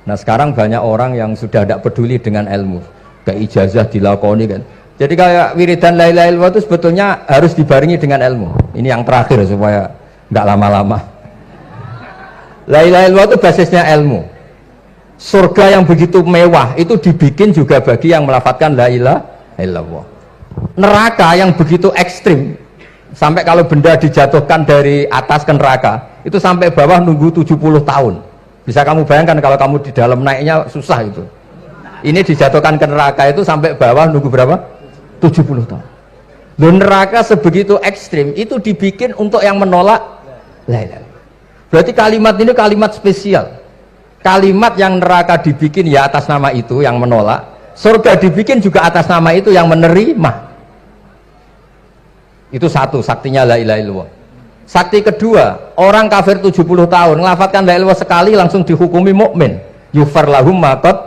Nah sekarang banyak orang yang sudah tidak peduli dengan ilmu, kayak ijazah dilakoni kan. Jadi kayak wiridan la ilaha illallah itu sebetulnya harus dibarengi dengan ilmu. Ini yang terakhir supaya nggak lama-lama. La ilaha illallah itu basisnya ilmu. Surga yang begitu mewah itu dibikin juga bagi yang melafadzkan la ilaha illallah. Neraka yang begitu ekstrim, sampai kalau benda dijatuhkan dari atas ke neraka itu sampai bawah nunggu 70 tahun. Bisa kamu bayangkan kalau kamu di dalam naiknya susah itu. Ini dijatuhkan ke neraka itu sampai bawah nunggu berapa? 70 tahun. Loh, neraka sebegitu ekstrim itu dibikin untuk yang menolak la ilaha illallah. Berarti kalimat ini kalimat spesial. Kalimat yang neraka dibikin ya atas nama itu yang menolak, surga dibikin juga atas nama itu yang menerima. Itu satu saktinya la ilaha illallah. Sakti kedua, orang kafir 70 tahun ngelafadzkan la ilaha illallah sekali langsung dihukumi mukmin. Yufar lahum ma qad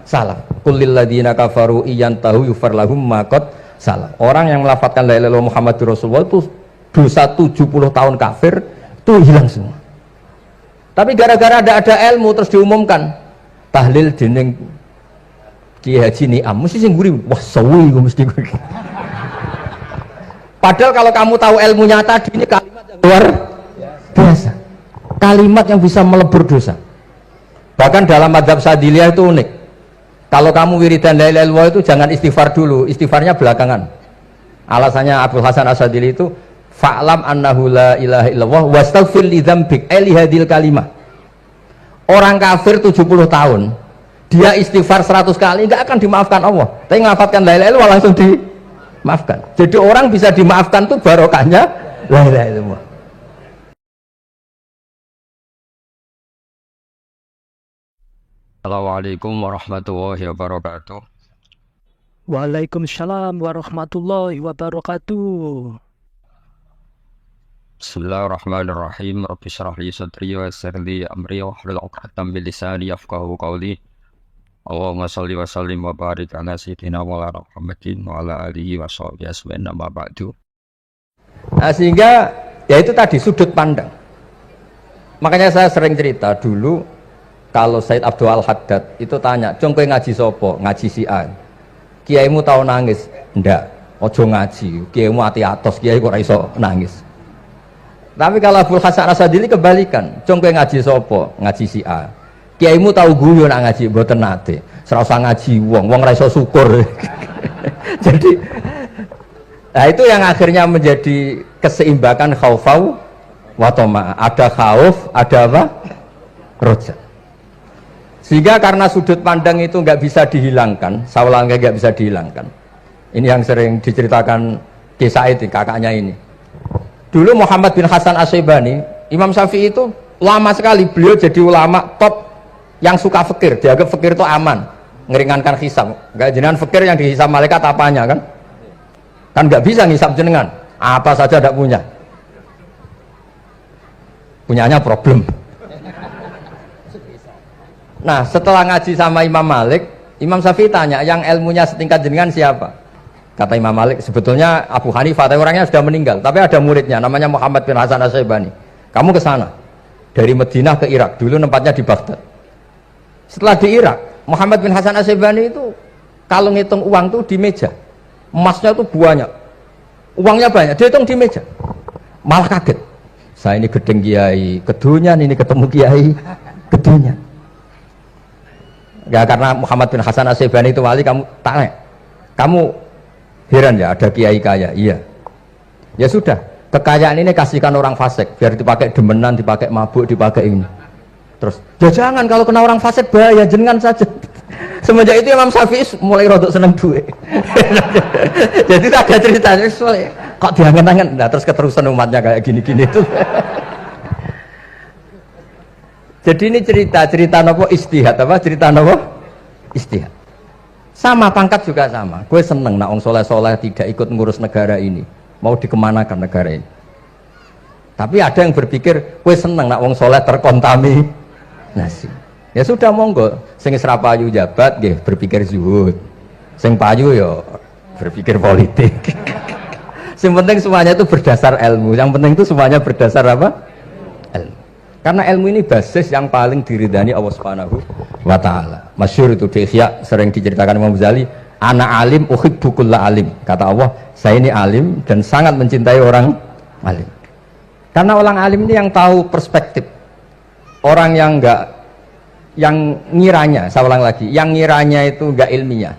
salam. Kullil ladzina kafaru iyantahu yufar lahum ma qad salam. Orang yang melafadzkan la ilaha illallah Muhammadur Rasulullah itu dosa 70 tahun kafir itu hilang semua. Tapi gara-gara ada ilmu terus diumumkan tahlil dening Kiai Haji Niam mesti sing nguri wah sewi gue mesti gue. Padahal kalau kamu tahu ilmunya tadi ini kalimat yang luar biasa, kalimat yang bisa melebur dosa. Bahkan dalam mazhab Sadiliyah itu unik. Kalau kamu wiridan la ilaha illallah itu jangan istighfar dulu, istighfarnya belakangan. Alasannya Abdul Hasan As-Sadili itu fa'lam annahu la ilaha illallah wastaghfir li dzambik li hadil kalimah. Orang kafir 70 tahun dia istighfar 100 kali enggak akan dimaafkan Allah, tapi ngelafatkan la ilaha illallah langsung dimaafkan. Jadi orang bisa dimaafkan tuh barokahnya la ilaha illallah. Assalamualaikum warahmatullahi wabarakatuh. Waalaikumsalam warahmatullahi wabarakatuh. Bismillahirrahmanirrahim. Rabbi shrah li sadri wa yassir li amri wahlul 'uqdatam min lisani yafqahu qawli. Allahumma shalli wa sallim wa barik ala sayyidina Maulana Muhammadin wa ala alihi wa sahbihi ajmain amma ba'du. Nah, sehingga ya itu tadi sudut pandang. Makanya saya sering cerita dulu kalau Said Abdul Al-Haddad itu tanya, "Jong kowe ngaji sopo?" Ngaji si A. Kiaimu tahu nangis? Ndak. Ojo ngaji. Kiaimu ati atos, kiai kok ora iso nangis. Tapi kalau Abdul Hasan As-Sadili kebalikan, "Jong kowe ngaji sopo?" Ngaji si A. Kiaimu tahu guyu nak ngaji mboten nate. Ora usah ngaji wong ora iso syukur. Jadi nah itu yang akhirnya menjadi keseimbangan khaufau wa tama. Ada khauf, ada apa? Roja. Sehingga karena sudut pandang itu nggak bisa dihilangkan, sawalangnya nggak bisa dihilangkan. Ini yang sering diceritakan kisah itu kakaknya ini. Dulu Muhammad bin Hasan As-Syaibani, Imam Syafi'i itu lama sekali beliau jadi ulama top yang suka fikir. Dianggap fikir itu aman, ngeringankan hisab. Nggak jenengan fikir yang dihisab malaikat apanya kan? Kan nggak bisa ngisab jenengan, apa saja tidak punya. Punyanya problem. Nah setelah ngaji sama Imam Malik, Imam Syafi'i tanya, yang ilmunya setingkat jenengan siapa? Kata Imam Malik, sebetulnya Abu Hanifah, tapi orangnya sudah meninggal, tapi ada muridnya namanya Muhammad bin Hasan As-Syaibani. Kamu ke sana dari Madinah ke Irak, dulu tempatnya di Baghdad. Setelah di Irak, Muhammad bin Hasan As-Syaibani itu kalau ngitung uang tuh di meja, emasnya tuh banyak, uangnya banyak, dia hitung di meja, malah kaget. Saya ini gedeng kiai, kedunyan ini ketemu kiai, kedunyan. Ya karena Muhammad bin Hasan As-Syaibani itu wali, kamu tanya, kamu heran ya ada kiai kaya? Iya. Ya sudah, kekayaan ini kasihkan orang fasik, biar dipakai demenan, dipakai mabuk, dipakai ini. Terus, ya jangan, kalau kena orang fasik bahaya, jenengan saja. Semenjak itu Imam Syafi'i mulai rodok seneng duit. Jadi ada ceritanya, kok diangen-angen, nah terus keterusan umatnya kayak gini-gini itu. Jadi ini cerita nopo istihad apa? Cerita nopo istihad. Sama pangkat juga sama. Gue seneng nak wong soleh-soleh tidak ikut ngurus negara ini. Mau dikemanakan negara ini? Tapi ada yang berpikir, gue seneng nak wong soleh terkontaminasi. Ya sudah monggo. Sing serapayu jabat, gue berpikir zuhud. Sing payu yo berpikir politik. Yang penting semuanya itu berdasar ilmu. Yang penting itu semuanya berdasar apa? Ilmu. Karena ilmu ini basis yang paling diridani Allah Subhanahu wa ta'ala. Masyhur itu di Ihya sering diceritakan Imam Ghazali, ana alim uhibbu kulla alim. Kata Allah, saya ini alim dan sangat mencintai orang alim. Karena orang alim ini yang tahu perspektif. Orang yang ngiranya, saya ulang lagi, yang ngiranya itu enggak ilmiah.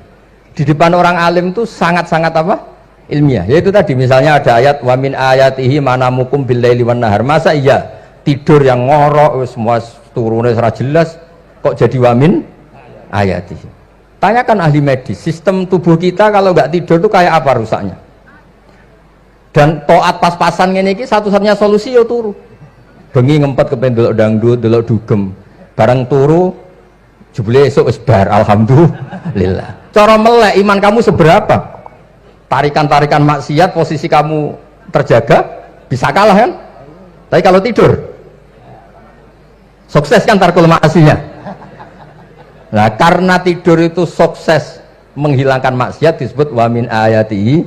Di depan orang alim itu sangat-sangat apa? Ilmiah. Yaitu tadi misalnya ada ayat wa min ayatihi manamukum billaili wan nahar. Masa iya tidur yang ngorok semua turunnya secara jelas kok jadi wamin ayatihi. Tanyakan ahli medis, sistem tubuh kita kalau nggak tidur itu kayak apa rusaknya? Dan toat pas-pasan ngene iki satu-satunya solusi yo turu. Bengi ngempet kepen delok dangdut, delok dugem. Barang turu jebule esuk wis bar alhamdulillah. Cara melek iman kamu seberapa? Tarikan-tarikan maksiat posisi kamu terjaga bisa kalah kan? Tapi kalau tidur sukses kan tarkul maksinya. Nah, karena tidur itu sukses menghilangkan maksiat disebut wa min ayatihi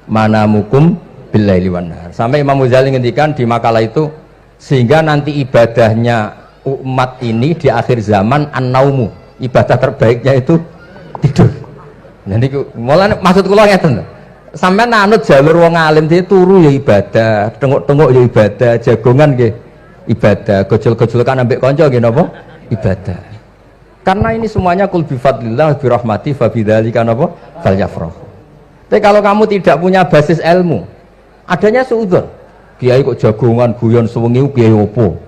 manamukum billaili wan nahar. Sampai Imam Ghazali ngendikan di makalah itu sehingga nanti ibadahnya umat ini di akhir zaman an-naumu, ibadah terbaiknya itu tidur. Jadi mulane maksud kula ngeten. Sampeyan anut jalur wong alim dia turu ya ibadah, tengok-tengok ya ibadah, jagongan nggih ibadah, gojol-gojolkan ambek kanca nggih napa? Ibadah. Karena ini semuanya kul bi fadlillah bi rahmati fa bidzalika napa? Falyafrahu. Tapi kalau kamu tidak punya basis ilmu, adanya suudzon. Kiai kok jagongan guyon sewengi kiai opo?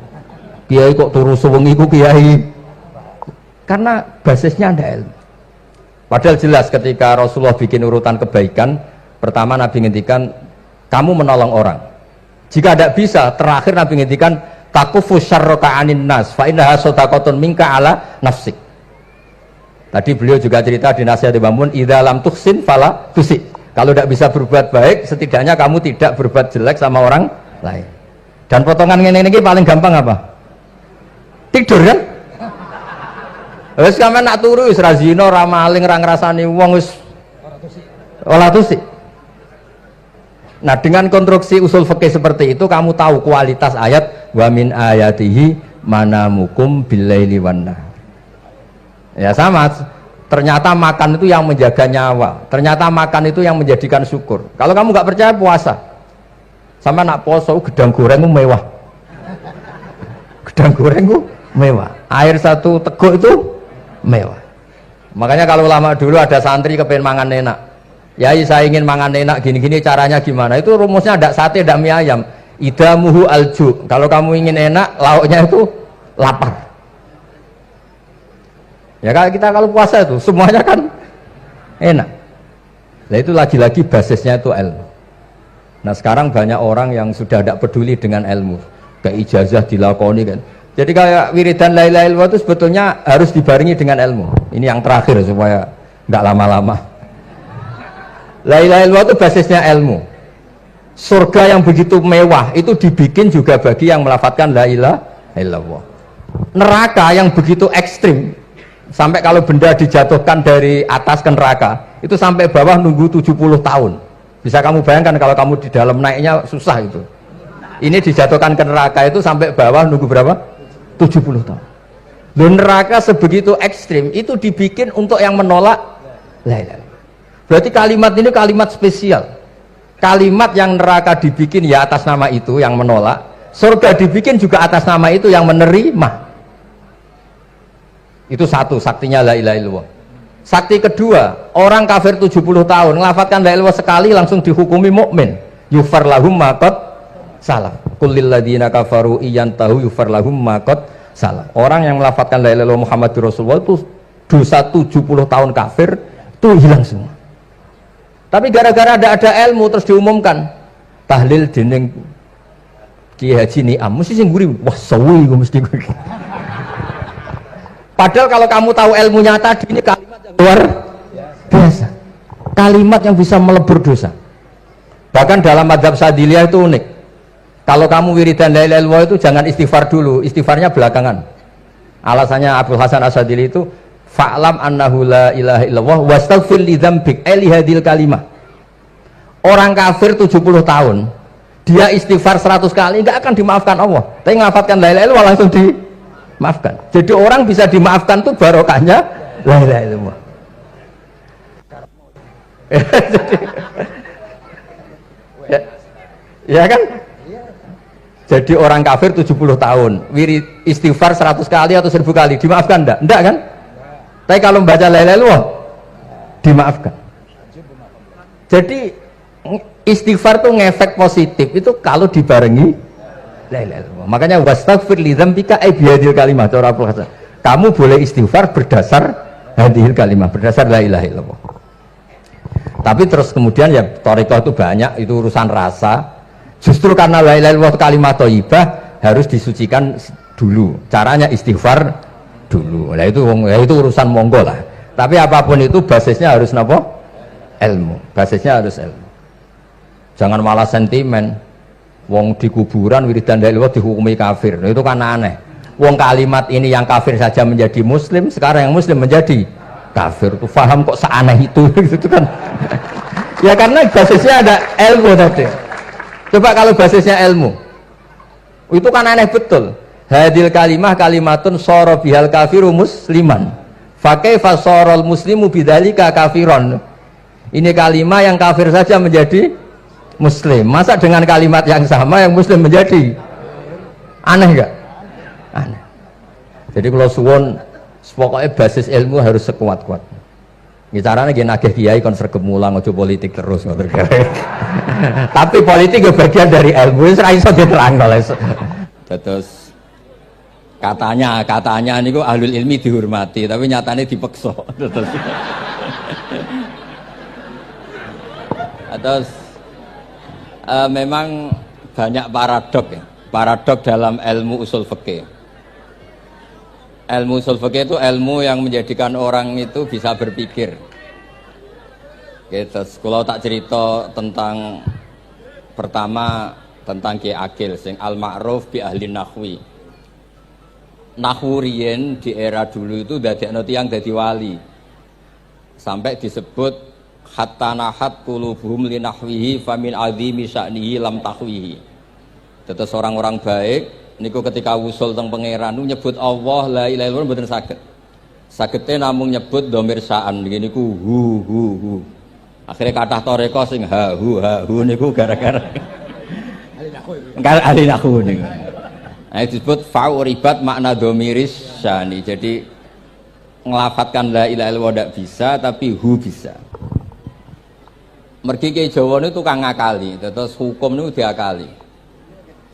Kiai kok turu sewengi ku kiai. Karena basisnya ada ilmu. Padahal jelas ketika Rasulullah bikin urutan kebaikan, pertama Nabi ngendikan kamu menolong orang. Jika tidak bisa, terakhir Nabi ngendikan takufu syarraka anin nas fa innaha shadaqatun minka ala nafsik. Tadi beliau juga cerita di nasihat Imam Mun, idza lam tuhsin fala tusi. Kalau tidak bisa berbuat baik, setidaknya kamu tidak berbuat jelek sama orang lain. Dan potongan ini paling gampang apa? Tidur kan? Wis sampeyan nak turu wis ra zina, ra maling, ra ngrasani wong wis ora tusi. Nah, dengan konstruksi usul fikih seperti itu kamu tahu kualitas ayat wa min ayatihi manamukum billaili wan nahar. Ya sama, ternyata makan itu yang menjaga nyawa, ternyata makan itu yang menjadikan syukur. Kalau kamu nggak percaya puasa, sama nak poso gedang goreng itu mewah, gedang goreng itu mewah, air satu teguk itu mewah. Makanya kalau lama dulu ada santri kepengen mangan enak, ya saya ingin mangan enak gini-gini, caranya gimana? Itu rumusnya ada sate, ada mie ayam. Idamuhu alju. Kalau kamu ingin enak, lauknya itu lapar. Ya kalau kita kalau puasa itu semuanya kan enak. Nah itu lagi-lagi basisnya itu ilmu. Nah sekarang banyak orang yang sudah tidak peduli dengan ilmu, ke ijazah dilakoni kan. Jadi kayak wiridan la ilaha illallah itu sebetulnya harus dibarengi dengan ilmu. Ini yang terakhir supaya nggak lama-lama. La ilaha illallah itu basisnya ilmu. Surga yang begitu mewah itu dibikin juga bagi yang melafadzkan la ilaha illallah. Neraka yang begitu ekstrim, sampai kalau benda dijatuhkan dari atas ke neraka itu sampai bawah nunggu 70 tahun. Bisa kamu bayangkan kalau kamu di dalam naiknya susah itu. Ini dijatuhkan ke neraka itu sampai bawah nunggu berapa? 70 tahun. Loh, neraka sebegitu ekstrim itu dibikin untuk yang menolak la ilaha illallah. Berarti kalimat ini kalimat spesial. Kalimat yang neraka dibikin ya atas nama itu yang menolak, surga dibikin juga atas nama itu yang menerima. Itu satu saktinya la ilaha illallah. Sakti kedua, orang kafir 70 tahun ngelafatkan la ilaha illallah sekali langsung dihukumi mukmin. Yufar lahum ma qad salah. Qul lil ladzina kafaru iyantahu yufar lahum ma qad salah. Orang yang melafatkan la ilaha illallah Muhammadur Rasulullah itu dosa 70 tahun kafir itu hilang semua. Tapi gara-gara ada ilmu terus diumumkan tahlil dening Kiai Haji Niam mesti sing nguri wah sewi mesti. Padahal kalau kamu tahu ilmunya tadi ini kalimat yang luar biasa, kalimat yang bisa melebur dosa. Bahkan dalam mazhab Sadiliyah itu unik. Kalau kamu wiridan la ilaha illallah itu jangan istighfar dulu, istighfarnya belakangan. Alasannya Abdul Hasan As-Sadili itu fa'lam annahu la ilaha illallah wastaghfir li dzambik li hadil kalimah. Orang kafir 70 tahun dia istighfar 100 kali enggak akan dimaafkan Allah. Tapi ngelafatkan la ilaha illallah langsung maafkan. Jadi orang bisa dimaafkan tuh barokahnya la ilaha illallah. ya, ya kan? Jadi orang kafir 70 tahun, wirid istighfar 100 kali atau 1000 kali, dimaafkan enggak? Enggak kan? Tapi kalau membaca la ilaha illallah dimaafkan. Jadi istighfar tuh ngefek positif itu kalau dibarengi la ilaha illallah. Makanya wastaghfir li dzambika ay bihadil kalimat. Kamu boleh istighfar berdasar hadil kalimat, berdasar la ilaha illallah. Tapi terus kemudian ya thariqah itu banyak, itu urusan rasa. Justru karena la ilaha illallah kalimat thayyibah harus disucikan dulu. Caranya istighfar dulu. Nah itu urusan monggo lah. Tapi apapun itu basisnya harus napa? Ilmu. Basisnya harus ilmu. Jangan malah sentimen. Wong di kuburan wiridan la ilaha illallah dihukumi kafir. Nah, itu kan aneh. Wong kalimat ini yang kafir saja menjadi muslim, sekarang yang muslim menjadi kafir. Tuh paham kok seaneh itu gitu kan. Ya karena basisnya ada ilmu tadi. Coba kalau basisnya ilmu, itu kan aneh betul. Hadil kalimah kalimatun soro bihal kafiru musliman. Fakaifa sorol muslimu bidzalika kafiron. Ini kalimat yang kafir saja menjadi muslim. Masa dengan kalimat yang sama yang muslim menjadi aneh enggak? Aneh. Jadi kalau suwon pokoknya basis ilmu harus sekuat-kuat. Ini caranya gini nagih kiai kon sregep mulang aja politik terus. Tapi politik itu bagian dari ilmu, ora iso diterangno. Terus katanya niku ahlul ilmi dihormati, tapi nyatanya dipeksa. Terus memang banyak paradok dalam ilmu usul fikih. Ilmu usul fikih itu ilmu yang menjadikan orang itu bisa berpikir. Gitu. Kalau tak cerita tentang pertama tentang Ki Akil sing al-ma'ruf bi ahli nahwi. Nahwu riyen di era dulu itu dadekno tiyang dadi wali. Sampai disebut hatta nahat qulubuhum li nahwihi famin azimi sya'nihi lam tahwihi. Terus orang-orang baik niku ketika wusul teng pangeran nyebut Allah la ilaha illallah mboten saged. Sagete namung nyebut dhamir sa'an niku hu. Akhirnya kathah toreko sing ha hu niku gara-gara ahli nahwu niku. Nah, disebut fa'uribat makna dhamiris sya'ni. Jadi ngelafatkan la ilaha illallah ndak bisa tapi hu bisa. Mergi ke Jawa niku tukang ngakali, terus hukum niku diakali.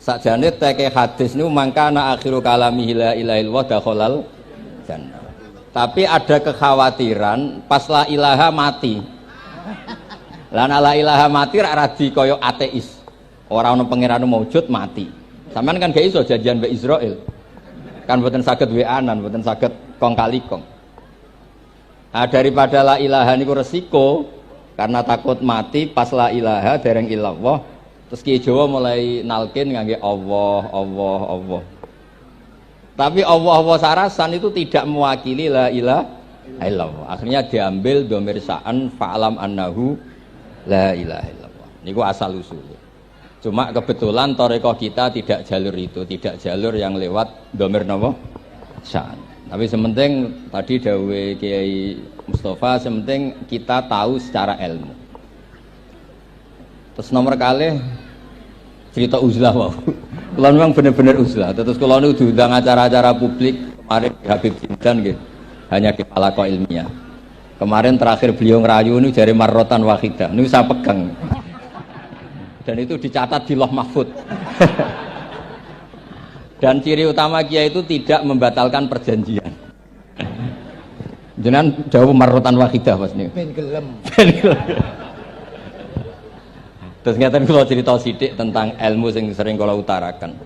Sakjane teke hadis niku mangkana akhiru kalamihi la ilaha illallah dakhalal jannah. Tapi ada kekhawatiran pas la ilaha mati. Lah la ilaha mati rak radi kaya ateis. Ora ono pangeran maujud mati. Sampeyan kan gak iso janjian mbek Israil. Kan mboten saged weanan, mboten saged kong kali kong. Nah, daripada la ilaha niku resiko karena takut mati pas la ilaha dereng illallah. Terus Ki Jawa mulai nalkin ngangge Allah. Tapi Allah sarasan itu tidak mewakili la ilaha illallah. Akhirnya diambil dhamir sa'an fa'lam annahu la ilaha illallah. Niku asal usul. Cuma kebetulan thariqah kita tidak jalur itu, tidak jalur yang lewat dhamir napa? Sa'an. Tapi sementing tadi dawuh Kiai Mustafa, sementing kita tahu secara ilmu. Terus nomor kali cerita uzlah wow. Kalau memang benar-benar uzlah. Terus kalau nu diundang acara-acara publik kemarin Habib Jindan gitu, hanya di palako ilmiah. Kemarin terakhir beliau ngerayu ini jari marrotan wahidah. Ini saya pegang. Dan itu dicatat di Loh Mahfud. Dan ciri utama kiai itu tidak membatalkan perjanjian. Jenengan jauh marrotan wahidah pas nih. Ben gelem. Terus ngeten kula cerita sithik tentang ilmu yang sering kula utarakan.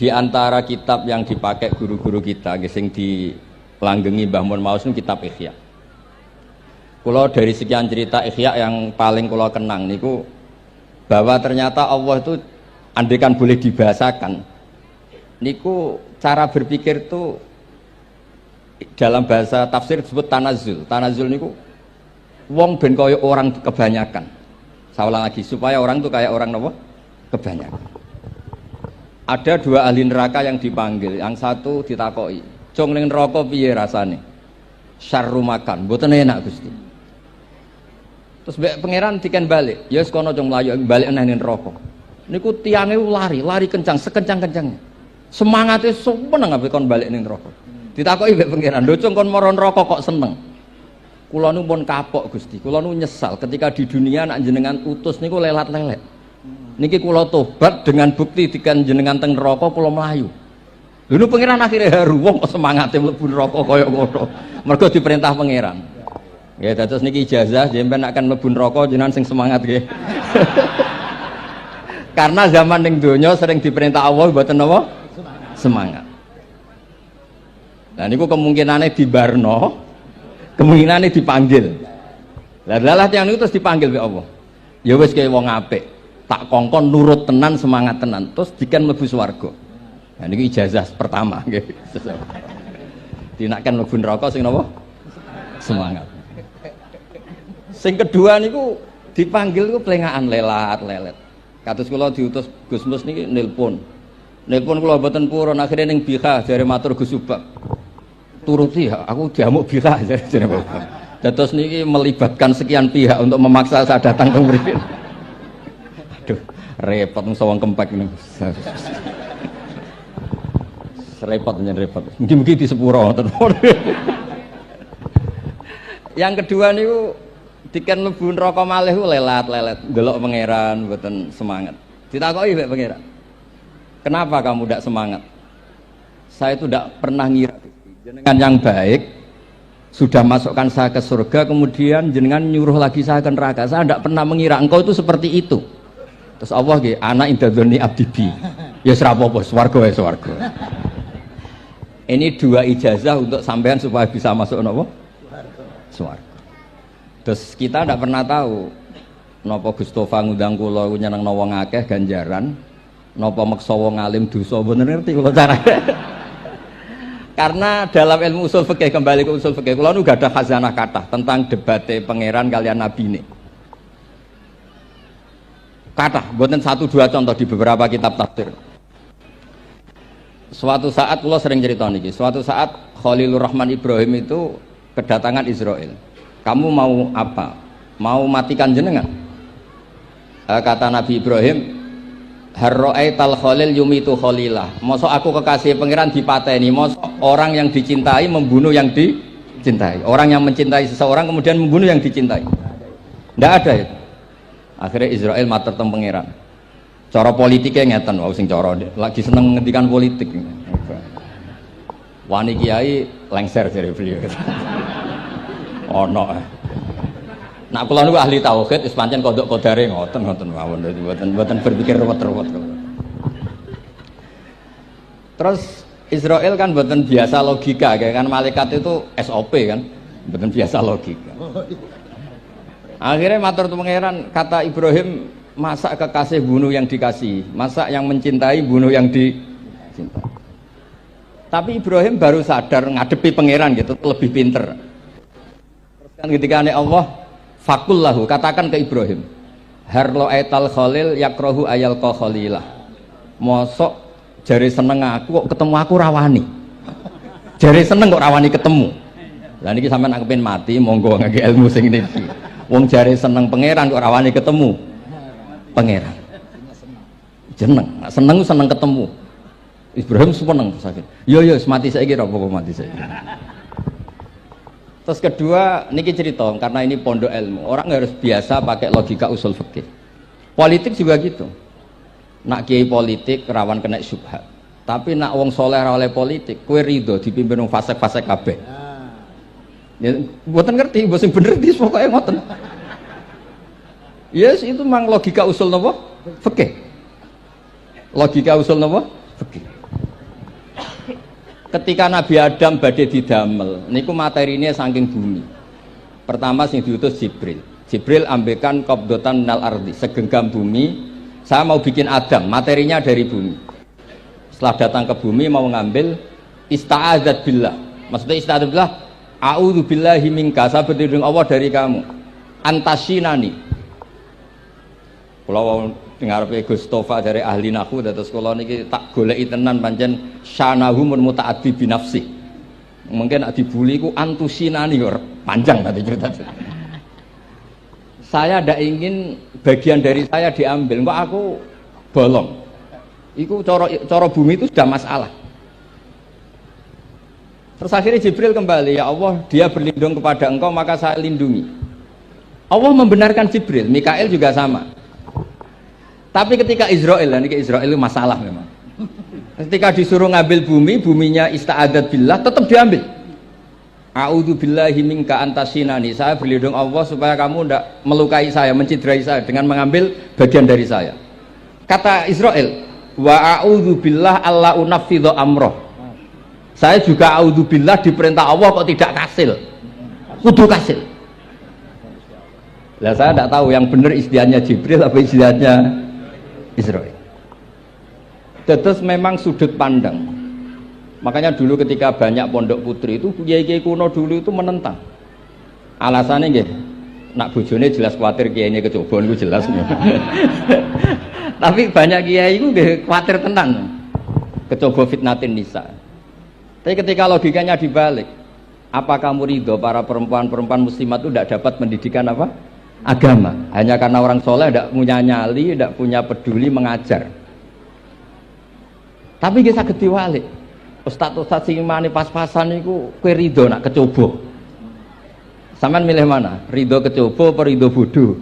Di antara kitab yang dipakai guru-guru kita sing dilanggengi Mbah Mun Maus niku kitab Ihya. Kula dari sekian cerita Ihya yang paling kula kenang niku bahwa ternyata Allah itu andaikan boleh dibahasakan niku cara berpikir itu dalam bahasa tafsir disebut tanazul. Tanazul niku wong ben kaya orang kebanyakan. Saya ulang lagi supaya orang itu kayak orang nopo kebanyakan. ada dua ahli neraka yang dipanggil, yang satu ditakoi, "Cung ning neraka piye rasane?" "Syarru makan, mboten enak Gusti." Terus pangeran diken balik, "Ya wis kono cung mlayu balik nang neraka." Niku tiange lari kencang, sekencang-kencangnya. Semangate seneng ambek kon balik ning neraka. Ditakoki mbek pangeran, "Lho cung kon mara neraka kok seneng?" "Kula nu pun kapok Gusti, kula nu nyesal ketika di dunia nak jenengan utus niku lelat-lelet. Niki kula tobat dengan bukti dikan jenengan teng neraka kula mlayu." Lho pangeran akhirnya haru, wong kok semangate mlebu neraka kaya ngono. Mergo diperintah pangeran. Ya dados niki ijazah jenengan akan mlebu neraka jenengan sing semangat nggih. Karena zaman ning donya sering diperintah Allah mboten napa? Semangat. Nah niku kemungkinane dibarno, kemungkinane dipanggil. Lah tiyang niku terus dipanggil oleh Allah. Ya wis kaya wong apik, tak kongkon nurut tenan, semangat tenan, terus diken mlebu swarga. Nah niku ijazah pertama nggih. Dinaken mlebu neraka sing napa? Semangat. Sing kedua niku dipanggil niku plengakan lelat-lelet. Kados kula diutus Gus Mus niki nelpon kula mboten purun, akhire ning Bika jare matur Gus Subak. Turuti aku diamuk Bika jare Bapak. Dados niki melibatkan sekian pihak untuk memaksa saya datang ke mriki. Aduh, repot sawang kempek niku. Repot nyen repot. Mugi-mugi di sepuro ngoten. Yang kedua niku diken mlebu neraka malih lelat-lelet ndelok pangeran mboten semangat. Ditakoki mbek pangeran, "Kenapa kamu tidak semangat?" "Saya itu tidak pernah ngira jenengan yang baik sudah masukkan saya ke surga, kemudian jenengan nyuruh lagi saya ke neraka. Saya tidak pernah mengira engkau itu seperti itu." Terus Allah nggih, "Ana indadzoni abdibi." Ya serapopo, swarga wae swarga. Ini dua ijazah untuk sampean supaya bisa masuk napa? Swarga. Terus kita tidak pernah tahu napa Gustofa ngundang kula nyenengno wong akeh ganjaran, napa meksa wong alim dosa, mboten ngerti kula carane. Karena dalam ilmu usul fikih, kembali ke usul fikih, kula nu gak ada khazanah kathah tentang debate pangeran kalian nabi ini. Kathah, mboten satu dua contoh di beberapa kitab tafsir. Suatu saat kula sering cerita niki, suatu saat Khalilur Rahman Ibrahim itu kedatangan Israel. "Kamu mau apa? Mau matikan jenengan?" Kata Nabi Ibrahim, "Harra'aital khalil yumitu khalilah." Mosok aku kekasih pangeran dipateni, mosok orang yang dicintai membunuh yang dicintai. Orang yang mencintai seseorang kemudian membunuh yang dicintai. Tidak ada itu. Akhirnya Israel matur teng pangeran. Cara politiknya ngeten, wau sing cara lagi seneng ngendikan politik. Wani kiai lengser dari beliau. Ono. Nak kula niku ahli tauhid wis pancen kodok kodare ngoten mawon, mboten berpikir ruwet-ruwet. Terus Israel kan mboten biasa logika, kayak kan malaikat itu SOP kan, mboten biasa logika. Akhirnya matur tu pangeran, kata Ibrahim, "Masa kekasih bunuh yang dikasih, masa yang mencintai bunuh yang dicintai." Tapi Ibrahim baru sadar ngadepi pangeran gitu, lebih pinter. Ketika Allah fakul lahu, katakan ke Ibrahim, "Harlo aital khalil yakrohu ayal ko khalilah." Mosok jari seneng aku kok ketemu aku rawani. Jari seneng kok rawani ketemu. Lah niki sampean aku pengen mati, monggo ngangge ilmu sing niki. Wong jari seneng pangeran kok rawani ketemu pangeran. Seneng ketemu. Ibrahim seneng sakit. Yo mati saiki ra apa mati saiki. Terus kedua, niki cerita karena ini pondok ilmu. Orang harus biasa pakai logika usul fikih. Politik juga gitu. Nak kiai politik rawan kena syubhat. Tapi nak wong soleh oleh politik, kue ridho dipimpin wong fasik-fasik kabeh. Ya, mboten ngerti, mboten bener di pokoknya ngoten. Yes, itu memang logika usul napa? Fikih. Logika usul napa? Fikih. Ketika Nabi Adam badhe didamel, niku materinya saking bumi. Pertama sing diutus Jibril. Jibril ambekan qabdotan minal ardi, segenggam bumi. Saya mau bikin Adam, materinya dari bumi. Setelah datang ke bumi mau ngambil ista'adzat billah. Maksudnya ista'adzat billah, a'udzu billahi minka, saya berlindung Allah dari kamu. Antasinani. Kalau ngarepe Gustofa dari ahli nahwu dados kula niki tak goleki tenan pancen syanahu mun mutaaddi bi nafsi. Mungkin nek dibuli ku antusinani kok panjang nanti cerita. Saya tidak ingin bagian dari saya diambil, kok aku bolong. Itu coro bumi itu sudah masalah. Terus akhirnya Jibril kembali, ya Allah, dia berlindung kepada engkau maka saya lindungi. Allah membenarkan Jibril, Mikail juga sama. Tapi ketika Israel, ini Israel itu masalah memang. Ketika disuruh ngambil bumi, buminya ista'adat billah, tetap diambil. A'udzu billahi minka antasinani. Saya berlindung Allah supaya kamu tidak melukai saya, menciderai saya dengan mengambil bagian dari saya. Kata Israel, wa a'udzu billah alla unaffidhu amroh. Saya juga a'udzu billah diperintah Allah kok tidak kasil. Kudu kasil. Lah saya tidak tahu yang benar istiadatnya Jibril apa istiadatnya Israel. Terus memang sudut pandang. Makanya dulu ketika banyak pondok putri itu kiai-kiai kuno dulu itu menentang. Alasannya nggih, nak bojone jelas khawatir kiainya kecobaan itu jelas. Tapi banyak kiai itu nggih khawatir tenan. Kecoba fitnatin nisa. Tapi ketika logikanya dibalik, apa kamu ridho para perempuan-perempuan muslimat itu tidak dapat pendidikan apa? Agama. Hanya karena orang soleh tidak punya nyali, tidak punya peduli mengajar. Tapi kita saged diwalik. Ustaz-ustaz sing imane pas-pasan niku kowe ridho nak kecoba. Sampeyan milih mana? Ridho kecoba apa ridho bodoh?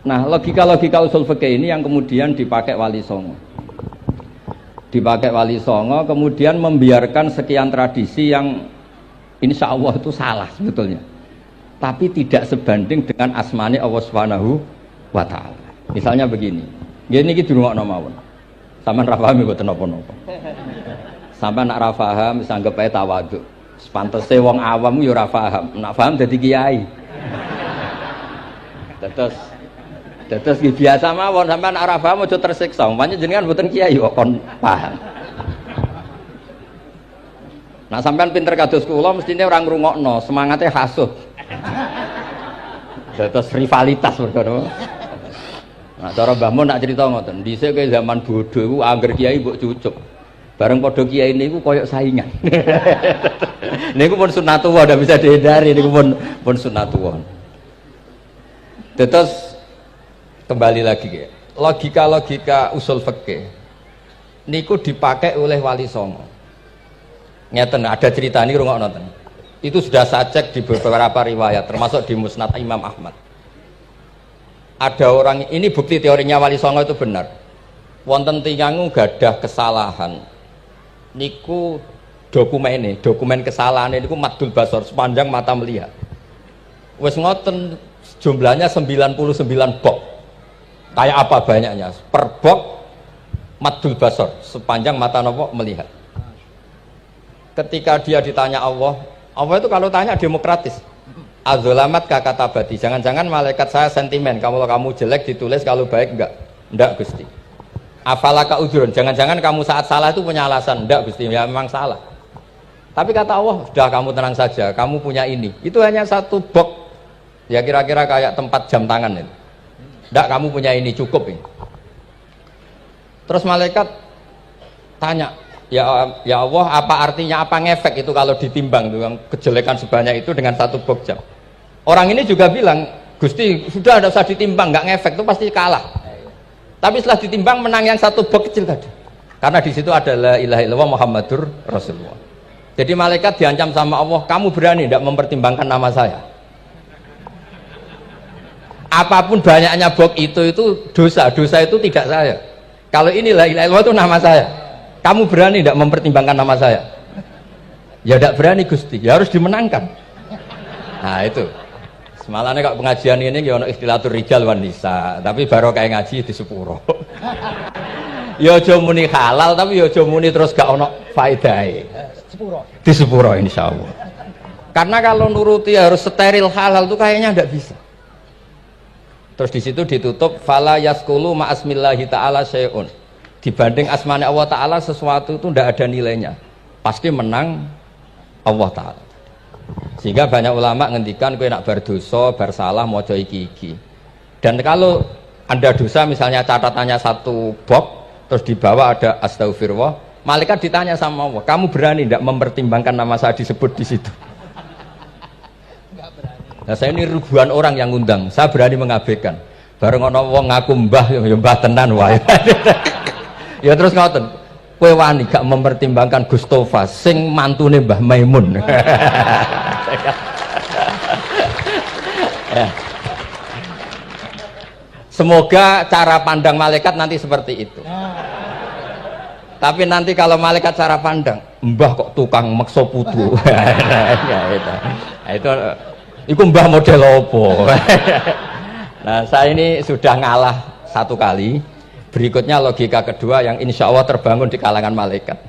Nah, logika-logika usul fikih ini yang kemudian dipakai Wali Songo. Dipakai Wali Songo kemudian membiarkan sekian tradisi yang insya Allah itu salah sebetulnya. Tapi tidak sebanding dengan asmane Allah Subhanahu wa taala. Misalnya begini. Ngene iki dirungokno mawon. Sampeyan ra paham mboten napa-napa. Sampeyan nak ra paham wis anggap ae tawadhu. Sepantese wong awam yo ora paham. Nak paham dadi kiai. Terus biasa mawon sampeyan nak ra paham aja tersiksa. Umpamane jenengan mboten kiai kok kon paham. Nah sampeyan pinter kados kula mestine ora ngrungokno, semangate hasuh. Terus rivalitas perkara. Nah, cara Mbah Mun nak cerita ngoten, dhisik ke zaman bodho iku angger kiai mbok cucuk. Bareng padha kiai niku koyok saingan. Niku pun sunatullah ndak bisa dihindari niku pun sunatullah. Terus kembali lagi ya. Logika-logika usul fikih niku dipakai oleh Wali Songo. Ngeten ada cerita ini rungokno ten. Itu sudah saya cek di beberapa riwayat termasuk di Musnad Imam Ahmad. Ada orang, ini bukti teorinya Wali Songo itu benar. Wonten tiyang gadah kesalahan. Niku dokumen kesalahan niku maddul basor sepanjang mata melihat. Wes ngoten jumlahnya 99 box. Kayak apa banyaknya? Per box maddul basor sepanjang mata nopo melihat. Ketika dia ditanya Allah itu kalau tanya demokratis. Azolamat kata bati. Jangan-jangan malaikat saya sentimen. Kalau kamu jelek ditulis, kalau baik enggak Gusti. Afalaka udhurun. Jangan-jangan kamu saat salah itu punya alasan. Enggak Gusti, ya memang salah. Tapi kata Allah, sudah kamu tenang saja. Kamu punya ini. Itu hanya satu box. Ya kira-kira kayak tempat jam tangan itu. Enggak, kamu punya ini cukup ini. Terus malaikat tanya, ya Allah, apa artinya, apa ngefek itu kalau ditimbang dengan kejelekan sebanyak itu dengan satu box jam. Orang ini juga bilang, Gusti sudah ada usah ditimbang, nggak ngefek itu pasti kalah. Tapi setelah ditimbang menang yang satu box kecil tadi. Karena di situ ada la ilaha illallah Muhammadur Rasulullah. Jadi malaikat diancam sama Allah, kamu berani tidak mempertimbangkan nama saya? Apapun banyaknya box itu dosa itu tidak saya. Kalau ini la ilaha illallah itu nama saya. Kamu berani tidak mempertimbangkan nama saya? Ya tidak berani Gusti, ya harus dimenangkan. Nah itu semalahnya kok pengajian ini ya ono ikhtilatur rijal wan nisa, tapi baru kayak ngaji di sepuro. Ya aja muni halal tapi ya aja muni terus gak ono faedahe. Di sepuro insyaallah. Karena kalau nuruti harus steril halal itu kayaknya tidak bisa. Terus di situ ditutup fala yaskulu ma'asmillahi ta'ala syai'un. Dibanding asmane Allah Ta'ala sesuatu itu tidak ada nilainya, pasti menang Allah Ta'ala. Sehingga banyak ulama ngendikan kowe nak berdosa, bersalah maca iki. Dan kalau Anda dosa misalnya catatannya satu box, terus di bawah ada astagfirullah, malaikat ditanya sama Allah, kamu berani tidak mempertimbangkan nama saya disebut di situ? Nah, saya ini ribuan orang yang ngundang, saya berani mengabaikan. Bareng ana wong ngaku mbah ya mbah tenan wae. Ya terus ngoten. Kowe wani gak mempertimbangkan Gustofa sing mantune Mbah Maimun. Ya. Semoga cara pandang malaikat nanti seperti itu. Tapi nanti kalau malaikat cara pandang, mbah kok tukang maksa putu. Itu mbah model opo. Nah, saya ini sudah ngalah satu kali. Berikutnya logika kedua yang insya Allah terbangun di kalangan malaikat,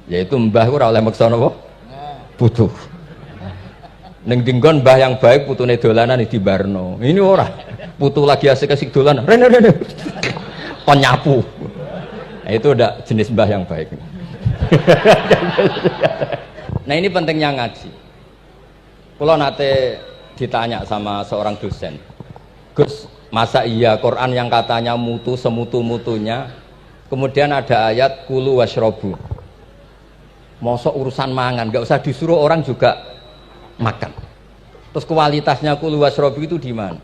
yaitu mbah ora oleh maksa napa? Putu. Ning dinggon mbah yang baik putune dolanan di barno. Ini ora. Putu lagi asik-asik dolanan. Rene. Kon nyapu. Nah, itu udah jenis mbah yang baik. Nah, ini pentingnya ngaji. Kalau nate ditanya sama seorang dosen, Gus, masa iya Quran yang katanya mutu semutu-mutunya, kemudian ada ayat kulu washrobu, mosok urusan mangan, gak usah disuruh orang juga makan. Terus kualitasnya kulu washrobu itu di mana?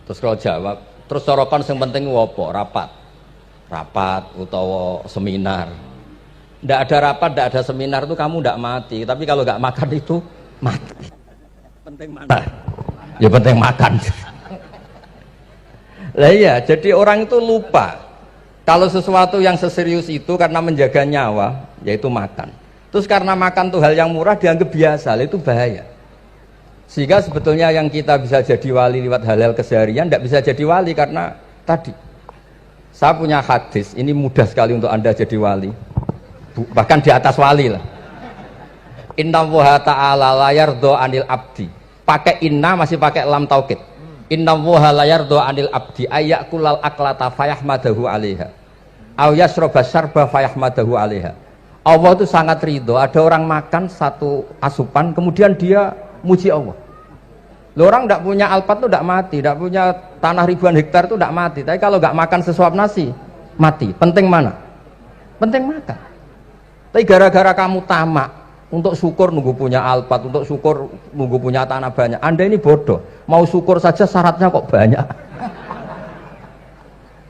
Terus kalau jawab, terus sorokan yang penting wopo, rapat utawa seminar. Ndak ada rapat, ndak ada seminar itu kamu ndak mati, tapi kalau nggak makan itu mati. Penting mana? Ya penting makan. Lah iya, jadi orang itu lupa kalau sesuatu yang seserius itu karena menjaga nyawa, yaitu makan. Terus karena makan tuh hal yang murah dianggap biasa, itu bahaya. Sehingga sebetulnya yang kita bisa jadi wali lewat hal-hal keseharian tidak bisa jadi wali karena tadi. Saya punya hadis, ini mudah sekali untuk Anda jadi wali. Bahkan di atas wali lah. Inna woha ta'ala layar do anil abdi. Pakai inna masih pakai lam taukid. Inna woha layar do anil abdi ayyakulal aklata fayahmadahu alaiha. Au yasroba syarba fayahmadahu alaiha. Allah itu sangat ridho. Ada orang makan satu asupan kemudian dia muji Allah. Loh, orang tidak punya alpat itu tidak mati, tidak punya tanah ribuan hektar itu tidak mati. Tapi kalau nggak makan sesuap nasi, mati. Penting mana? Penting makan. Tapi gara-gara kamu tamak untuk syukur nunggu punya alpat, untuk syukur nunggu punya tanah banyak. Anda ini bodoh. Mau syukur saja syaratnya kok banyak.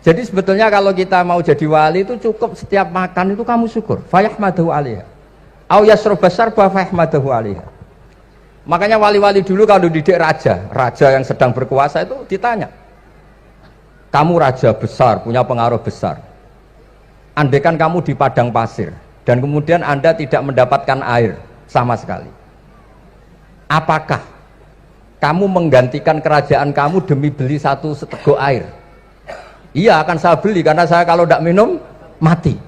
Jadi sebetulnya kalau kita mau jadi wali itu cukup setiap makan itu kamu syukur. Fayahmadahu alaiha. Au yasroba syarba fayahmadahu alaiha. Makanya wali-wali dulu kalau didik raja yang sedang berkuasa itu ditanya, kamu raja besar, punya pengaruh besar, andaikan kamu di padang pasir dan kemudian Anda tidak mendapatkan air sama sekali, apakah kamu menggantikan kerajaan kamu demi beli satu seteguk air? Iya, akan saya beli karena saya kalau tidak minum mati.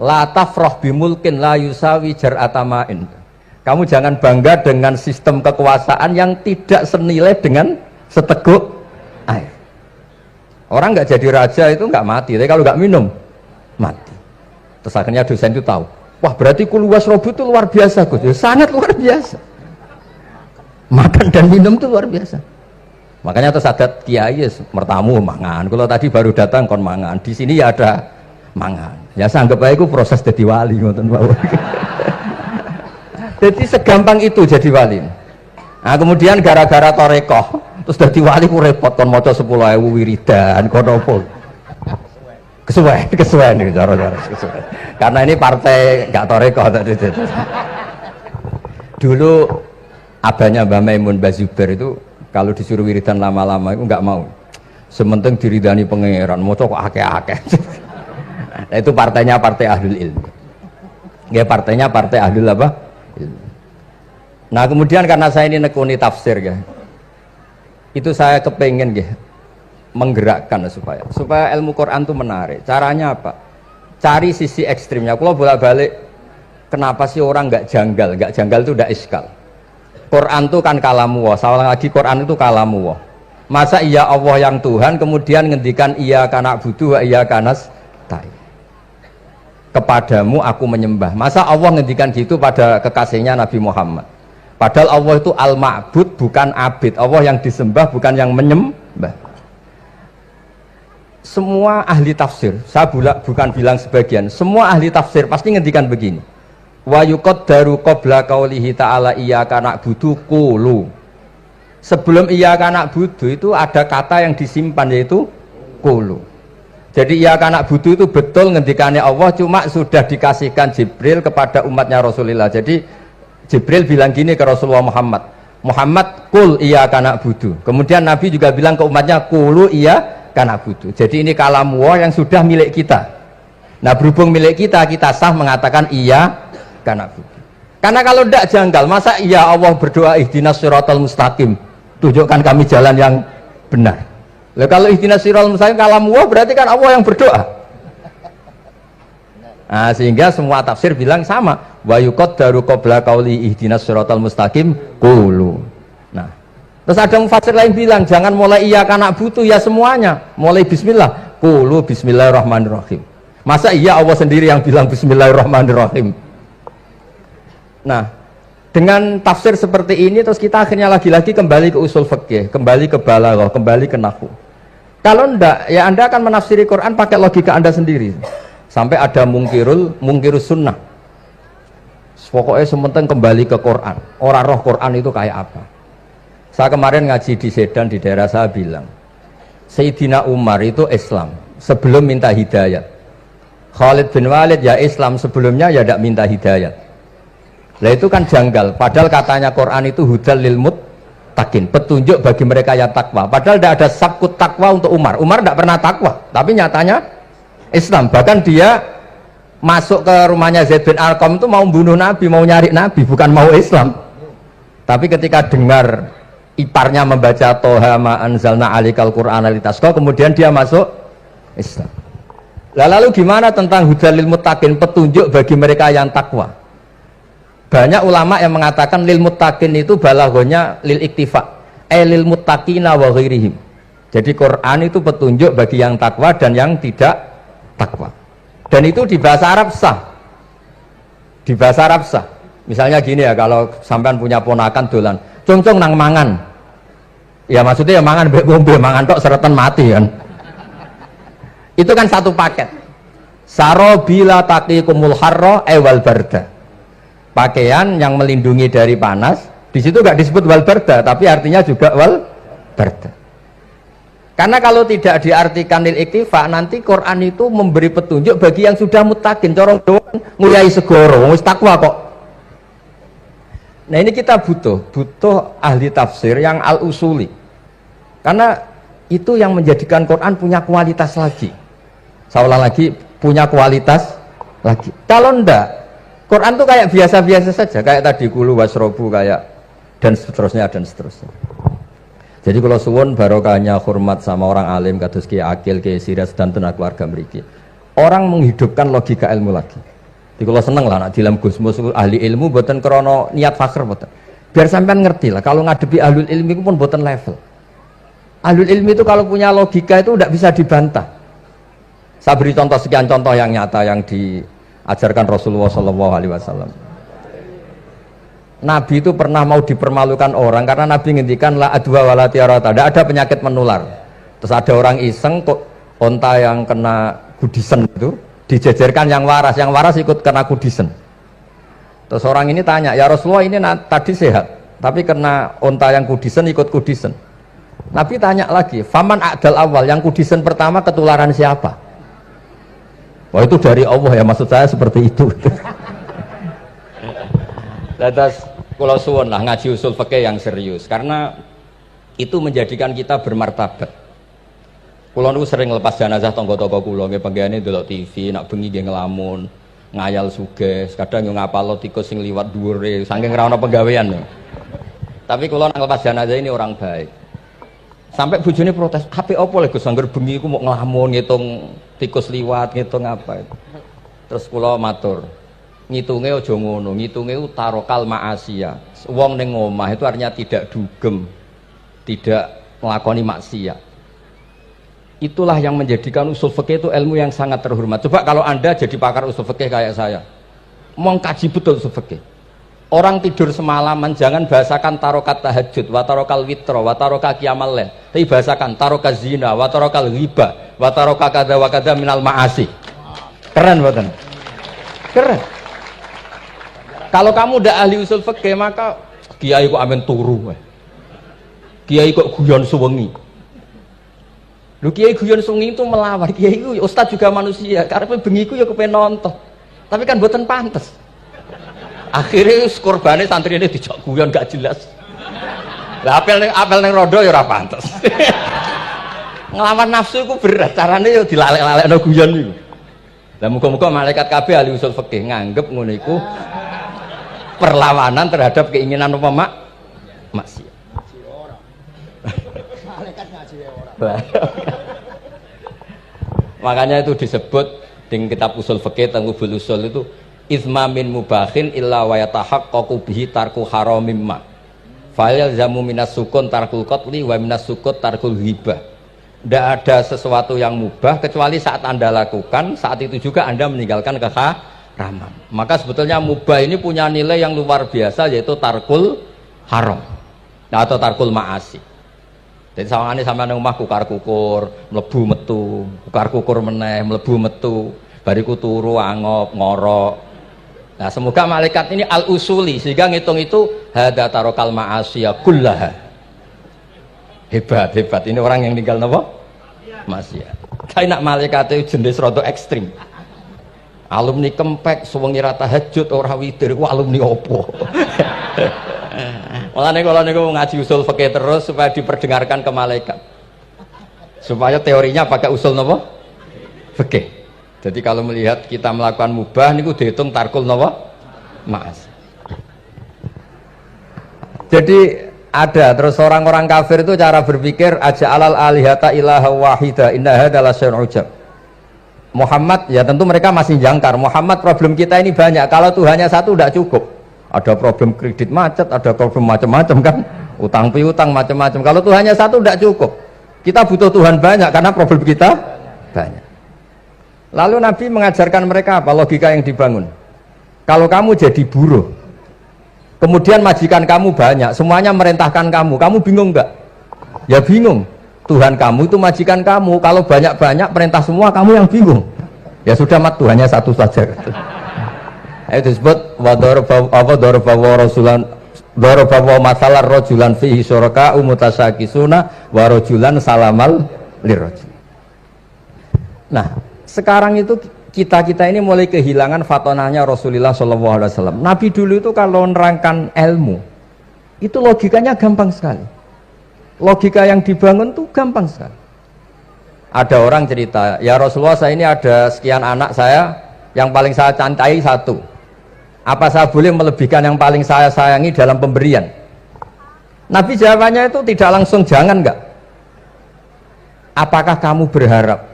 La tafrah bimulkin la yusawi jar'atama'in. Kamu jangan bangga dengan sistem kekuasaan yang tidak senilai dengan seteguk air. Orang nggak jadi raja itu nggak mati, tapi kalau nggak minum mati. Terus akhirnya dosen itu tahu, wah berarti kulu wasrobu itu luar biasa, Gus. Ya, sangat luar biasa. Makan dan minum itu luar biasa. Makanya terus ada kiai mertamu mangan. Kalau tadi baru datang kon mangan, di sini ya ada mangan. Ya saya anggap aja itu proses jadi wali, ngoten Pak. Jadi segampang itu jadi wali. Nah kemudian gara-gara torekoh terus jadi wali ku repot kon maca 10.000 wiridan kon opo. Kesuwen nih cara-cara kesuwen. Karena ini partai enggak torekoh tadi. Dulu abahnya Mbah Maimun Mbah Zubair itu kalau disuruh wiridan lama-lama itu enggak mau. Sementing diridani pangeran, maca kok akeh-akeh. Nah, itu partainya partai ahlul ilmi. Ya partainya partai ahlul apa? Nah kemudian karena saya ini nekuni tafsir ya, itu saya kepengen ya menggerakkan supaya ilmu Quran itu menarik. Caranya apa? Cari sisi ekstrimnya. Kalau bolak-balik, kenapa sih orang nggak janggal? Nggak janggal itu udah iskal. Quran itu kan kalamu Allah. Saya ulang lagi, Quran itu kalamu Allah. Masa iya Allah yang Tuhan kemudian ngendikan iya kana butuh iya kanas tai. Kepadamu aku menyembah. Masa Allah ngendikan gitu pada kekasihnya Nabi Muhammad? Padahal Allah itu al-ma'bud bukan abid. Allah yang disembah bukan yang menyembah. semua ahli tafsir, saya bukan bilang sebagian, semua ahli tafsir pasti ngendikan begini. Wa yuqaddaru qabla qaulihi ta'ala iyyaka na'budu qulu. Sebelum iyyaka na'budu itu ada kata yang disimpan yaitu qulu. Jadi iyyaka na'budu itu betul ngendikannya Allah, cuma sudah dikasihkan Jibril kepada umatnya Rasulullah. Jadi Jibril bilang gini ke Rasulullah Muhammad, Muhammad qul iyyaka na'budu. Kemudian Nabi juga bilang ke umatnya qulu iyyaka na'budu. Jadi ini kalam Allah yang sudah milik kita. Nah berhubung milik kita, kita sah mengatakan iyyaka na'budu. Karena kalau tidak janggal, masa iya Allah berdoa ihdinas siratal mustaqim, tunjukkan kami jalan yang benar. Lah kalau ihdinas siratal mustaqim kalam Allah berarti kan Allah yang berdoa. Nah, sehingga semua tafsir bilang sama, wa yuqaddaru qabla qauli ihdinas siratal mustaqim qulu. Nah, terus ada mufassir lain bilang jangan mulai iyyaka na'budu ya semuanya, mulai bismillah, qulu bismillahirrahmanirrahim. Masa iya Allah sendiri yang bilang bismillahirrahmanirrahim? Nah, dengan tafsir seperti ini terus kita akhirnya lagi-lagi kembali ke usul fikih, kembali ke balaghah, kembali ke nahwu. Kalau enggak, ya Anda akan menafsiri Quran pakai logika Anda sendiri. Sampai ada mungkirus sunnah. Pokoknya sementing kembali ke Quran. Orang roh Quran itu kayak apa? Saya kemarin ngaji di Sedan di daerah saya bilang, Sayyidina Umar itu Islam sebelum minta hidayat. Khalid bin Walid ya Islam sebelumnya ya tidak minta hidayat. Lah itu kan janggal, padahal katanya Quran itu hudal lil muttaqin, petunjuk bagi mereka yang takwa. Padahal tidak ada sabkut takwa untuk Umar. Umar tidak pernah takwa, tapi nyatanya Islam. Bahkan dia masuk ke rumahnya Zaid bin Arqam itu mau bunuh Nabi, mau nyari Nabi, bukan mau Islam. Tapi ketika dengar iparnya membaca Toha ma anzalna alikal Qur'ana litasqa, kemudian dia masuk Islam. Lalu gimana tentang hudal lil muttaqin, petunjuk bagi mereka yang takwa? Banyak ulama yang mengatakan lil muttaqin itu balaghahnya lil iktifa, lil muttaqina wa ghairihim. Jadi Quran itu petunjuk bagi yang takwa dan yang tidak takwa. Dan itu di bahasa Arab sah. Di bahasa Arab sah. Misalnya gini ya, kalau sampean punya ponakan dolan, "Cung-cung nang mangan." Ya maksudnya ya mangan mbek ngombe, mangan tok seretan mati kan. Itu kan satu paket. Sarobila taqikumul harra wal barda. Pakaian yang melindungi dari panas, di situ nggak disebut wal barda, tapi artinya juga wal barda. Karena kalau tidak diartikan lil iktifa, nanti Quran itu memberi petunjuk bagi yang sudah muttaqin, corong doang nguliai segoro, wis takwa kok. Nah ini kita butuh ahli tafsir yang al usuli, karena itu yang menjadikan Quran punya kualitas lagi. Seolah lagi punya kualitas lagi. Kalau ndak, Quran tuh kayak biasa-biasa saja, kayak tadi kulu wasrobu kayak dan seterusnya dan seterusnya. Jadi kalau suwun barokahnya hormat sama orang alim kados Ki Akil, Ki Siras dan tenaga keluarga mriki. Orang menghidupkan logika ilmu lagi. Jadi kalau seneng lah nak dalam Gusmus ahli ilmu boten krono niat fakir boten. Biar sampean ngerti lah kalau ngadepi ahlul ilmi itu pun boten level. Ahlul ilmi itu kalau punya logika itu tidak bisa dibantah. Saya beri contoh sekian contoh yang nyata yang diajarkan Rasulullah SAW. Nabi itu pernah mau dipermalukan orang karena Nabi ngendikan la adwa wala tiarata, tidak ada penyakit menular. Terus ada orang iseng kok onta yang kena kudisen itu dijejerkan yang waras ikut kena kudisen. Terus orang ini tanya, ya Rasulullah ini tadi sehat, tapi kena onta yang kudisen ikut kudisen. Nabi tanya lagi, faman a'dal awal, yang kudisen pertama ketularan siapa? Wah itu dari Allah ya, maksud saya seperti itu. Lantas kalau suwun lah ngaji usul fikih yang serius, karena itu menjadikan kita bermartabat. Kulo niku sering lepas jenazah tangga-tangga kulo nggih penggene ndelok TV, nak bengi nggih ngelamun, ngayal suges, kadang yo ngapalo tikus sing liwat dhuwure saking ra ono penggawean. Tapi kulo nang lepas jenazah ini orang baik. Sampai bojone protes, "HP opo lho Gus angger bengi iku mau ngelamun ngitung tikus liwat, ngitung apa itu." Terus kula matur, ngitunge aja ngono, ngitunge tarokal ma'asiya. Wong ning omah itu artinya tidak dugem, tidak melakoni maksiat. Itulah yang menjadikan usul fikih itu ilmu yang sangat terhormat. Coba kalau Anda jadi pakar usul fikih kayak saya, mau kaji betul usul fikih. Orang tidur semalaman jangan bahasakan tarokat tahajud, wa tarokal witro, wa tarokal qiyamal lail. Tapi bahasakan tarokat zina, wa tarokal ghibah, wa taraka kadza wa kadza minal ma'asi. Keren mboten? Keren. Kalau kamu ndak ahli usul fikih maka kiai kok amen turu. Kiai kok guyon suwengi. Lho kiai guyon suwengi itu melawan. Kiai itu ustaz juga manusia. Karepe bengi ku ya kepen nonton. Tapi kan mboten pantes. Akhirnya korbane santrine dijak guyon gak jelas. Lah apel ning rondo ya ora pantes. Nglawan nafsu iku berat. Carane ya dilalek-lalekno guyon iku. Lah muga-muga malaikat kabeh ahli usul fikih nganggep ngono iku perlawanan terhadap keinginan apa maksiat. Malaikat ngaji ora. Makanya itu disebut di kitab usul fikih Tanghubul Usul itu izma min mubahin illa wa yatahaqqaqu bihi tarku haramim ma. Fa yalzamu minas sukun tarkul qatli wa minas sukut tarkul ghibah. Tidak ada sesuatu yang mubah kecuali saat Anda lakukan, saat itu juga Anda meninggalkan keharaman. Maka sebetulnya mubah ini punya nilai yang luar biasa, yaitu tarkul haram atau tarkul ma'asi. Jadi sama ini sama rumah kukar kukur, melebu metu, kukar kukur meneh, melebu metu, bariku turu angop ngorok. Nah semoga malaikat ini al usuli sehingga ngitung itu hada tarokal ma'asiyah kullaha. Hebat ini orang yang tinggal napa? Maksiat. Kayak nak malaikat itu jenis rada ekstrim. Alumni kempek suwengi ra tahajud ora witir ku alumni opo? Mulane kalau niku ngaji usul fikih terus supaya diperdengarkan ke malaikat. Supaya teorinya pakai usul napa? Fikih. Jadi kalau melihat kita melakukan mubah niku dihitung tarkul napa? Ma'as. Jadi ada terus orang-orang kafir itu cara berpikir aja alal alihata ilaha wahida innaha adalah syai'un ujab. Muhammad ya tentu mereka masih jangkar. Muhammad problem kita ini banyak. Kalau Tuhannya satu tidak cukup. Ada problem kredit macet, ada problem macam-macam kan, utang piutang macam-macam. Kalau Tuhannya satu tidak cukup. Kita butuh Tuhan banyak karena problem kita banyak. Lalu Nabi mengajarkan mereka apa logika yang dibangun. Kalau kamu jadi buruh, kemudian majikan kamu banyak, semuanya merintahkan kamu bingung enggak? Ya bingung. Tuhan kamu itu majikan kamu, kalau banyak-banyak perintah semua kamu yang bingung. Ya sudah mat Tuhannya satu saja. Itu disebut wa masalah rojulan fihi syuraka umutasakisuna wa rojulan salamal lirrojul. Nah, sekarang itu kita ini mulai kehilangan fatonahnya Rasulullah SAW. Nabi dulu itu kalau nerangkan ilmu itu logikanya gampang sekali. Logika yang dibangun tuh gampang sekali. Ada orang cerita, ya Rasulullah saya ini ada sekian anak saya, yang paling saya cintai satu. Apa saya boleh melebihkan yang paling saya sayangi dalam pemberian? Nabi jawabannya itu tidak langsung jangan enggak. Apakah kamu berharap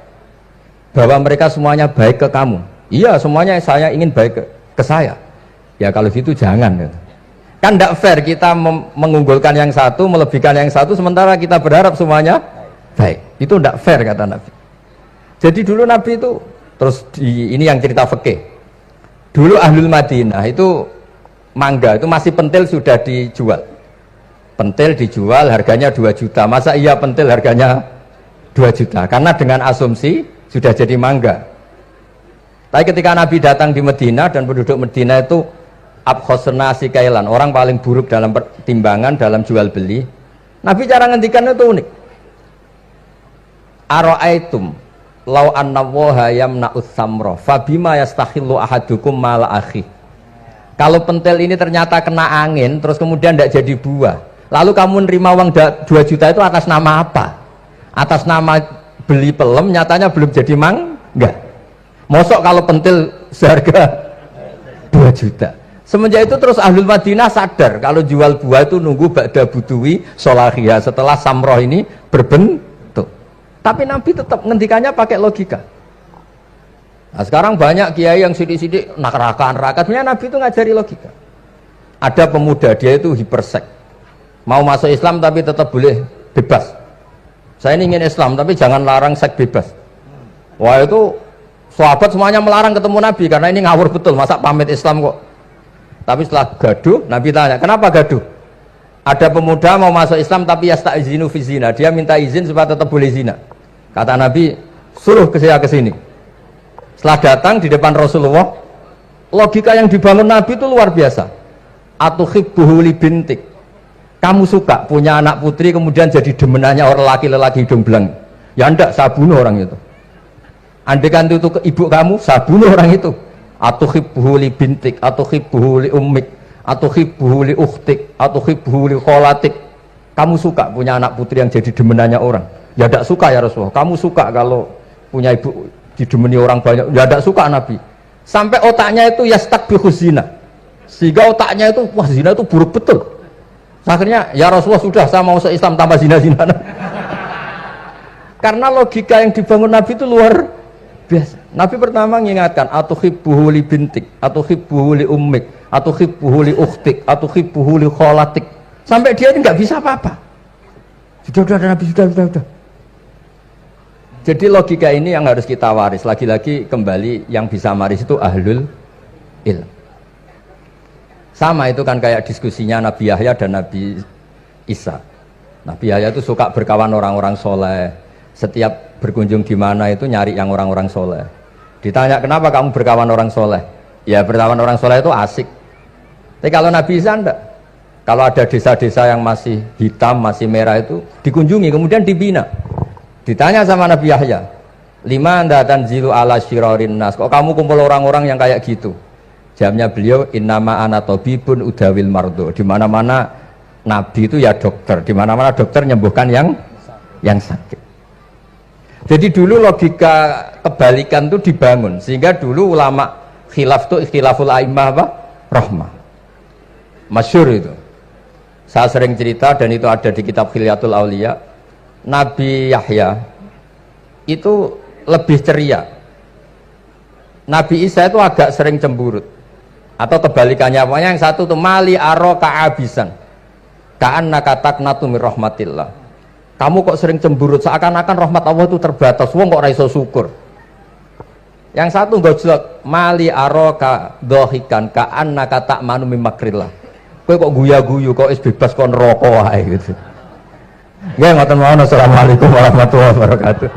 bahwa mereka semuanya baik ke kamu? Iya, semuanya saya ingin baik ke saya. Ya kalau gitu jangan. Kan tidak fair kita mengunggulkan yang satu, melebihkan yang satu, sementara kita berharap semuanya baik. Itu tidak fair kata Nabi. Jadi dulu Nabi itu, terus ini yang cerita fikih. Dulu Ahlul Madinah itu mangga, itu masih pentil sudah dijual. Pentil dijual harganya 2 juta. Masa iya pentil harganya 2 juta? Karena dengan asumsi sudah jadi mangga. Tapi ketika Nabi datang di Medina dan penduduk Medina itu abkhosna sikailan, orang paling buruk dalam pertimbangan dalam jual beli. Nabi cara ngendikan itu unik. Ara'aitum law anna waha yamna'us samra fabima yastakhillu ahadukum mala akhi. Kalau pentil ini ternyata kena angin terus kemudian tidak jadi buah, lalu kamu nerima uang 2 juta itu atas nama apa? Atas nama beli pelem, nyatanya belum jadi mangga. Mosok kalau pentil seharga 2 juta. Semenjak itu terus Ahlul Madinah sadar kalau jual buah itu nunggu ba'da buduwi solahiyah, setelah samroh ini berbentuk. Tapi Nabi tetap ngendikannya pakai logika. Nah sekarang banyak kiai yang sidik-sidik neraka. Sebenarnya Nabi itu ngajari logika. Ada pemuda dia itu hipersek, mau masuk Islam tapi tetap boleh bebas. Saya ini ingin Islam tapi jangan larang seks bebas. Wah itu sahabat semuanya melarang ketemu Nabi karena ini ngawur betul, masa pamit Islam kok. Tapi setelah gaduh, Nabi tanya, kenapa gaduh? Ada pemuda mau masuk Islam tapi yasta'izinu fi zina, dia minta izin supaya tetap boleh zina. Kata Nabi, suruh ke saya ke sini. Setelah datang di depan Rasulullah, logika yang dibangun Nabi itu luar biasa. Atuhibbuhu li bintik. Kamu suka punya anak putri kemudian jadi demenannya orang laki-laki hidung belang? Ya enggak, saya bunuh orang itu. Andaikan itu ke ibu kamu, saya bunuh orang itu. Atuhibbuhu li bintik, atuhibbuhu li ummik, atuhibbuhu li ukhtik, atuhibbuhu li kholatik. Kamu suka punya anak putri yang jadi demenannya orang? Ya enggak suka ya Rasulullah. Kamu suka kalau punya ibu didemeni orang banyak? Ya enggak suka Nabi. Sampai otaknya itu yastakbihu zina. Sehingga otaknya itu, wah zina itu buruk betul. Akhirnya ya Rasulullah sudah, saya mau se-Islam tanpa zina-zina. Karena logika yang dibangun Nabi itu luar biasa. Nabi pertama mengingatkan atuhibbuhu li bintik, atuhibbuhu li ummik, atuhibbuhu li ukhtik, atuhibbuhu li kholatik. Sampai dia ini nggak bisa apa-apa. Sudah Nabi sudah. Jadi logika ini yang harus kita waris. Lagi-lagi kembali yang bisa waris itu ahlul ilm. Sama itu kan kayak diskusinya Nabi Yahya dan Nabi Isa. Nabi Yahya itu suka berkawan orang-orang soleh. Setiap berkunjung di mana itu nyari yang orang-orang soleh. Ditanya kenapa kamu berkawan orang soleh? Ya berkawan orang soleh itu asik. Tapi kalau Nabi Isa enggak. Kalau ada desa-desa yang masih hitam, masih merah itu dikunjungi kemudian dibina. Ditanya sama Nabi Yahya, lima anda tanzilu ala syirarin nas. Kok kamu kumpul orang-orang yang kayak gitu? Jawabnya beliau, innama ana tabibun udawil mardo. Di mana-mana nabi itu ya dokter. Di mana-mana dokter nyembuhkan yang sakit. Jadi dulu logika kebalikan itu dibangun sehingga dulu ulama khilaf itu ikhtilaful a'immah apa? Rahmah. Masyhur itu. Saya sering cerita dan itu ada di kitab Khilyatul Auliya. Nabi Yahya itu lebih ceria. Nabi Isa itu agak sering cemburut. Atau kebalikannya, pokoknya yang satu tuh mali aro ka'abisan ka'anna kataknatu mir rahmatillah. Kamu kok sering cemburut, seakan-akan rahmat Allah itu terbatas, wong kok raiso syukur. Yang satu gojlok, mali aro ka'dohikan ka'anna katakmanu mimakrillah. Kowe kok guya-guyu, kok is bebas kon rokok wae gitu. Nggih ngoten mawon. Assalamualaikum warahmatullahi wabarakatuh.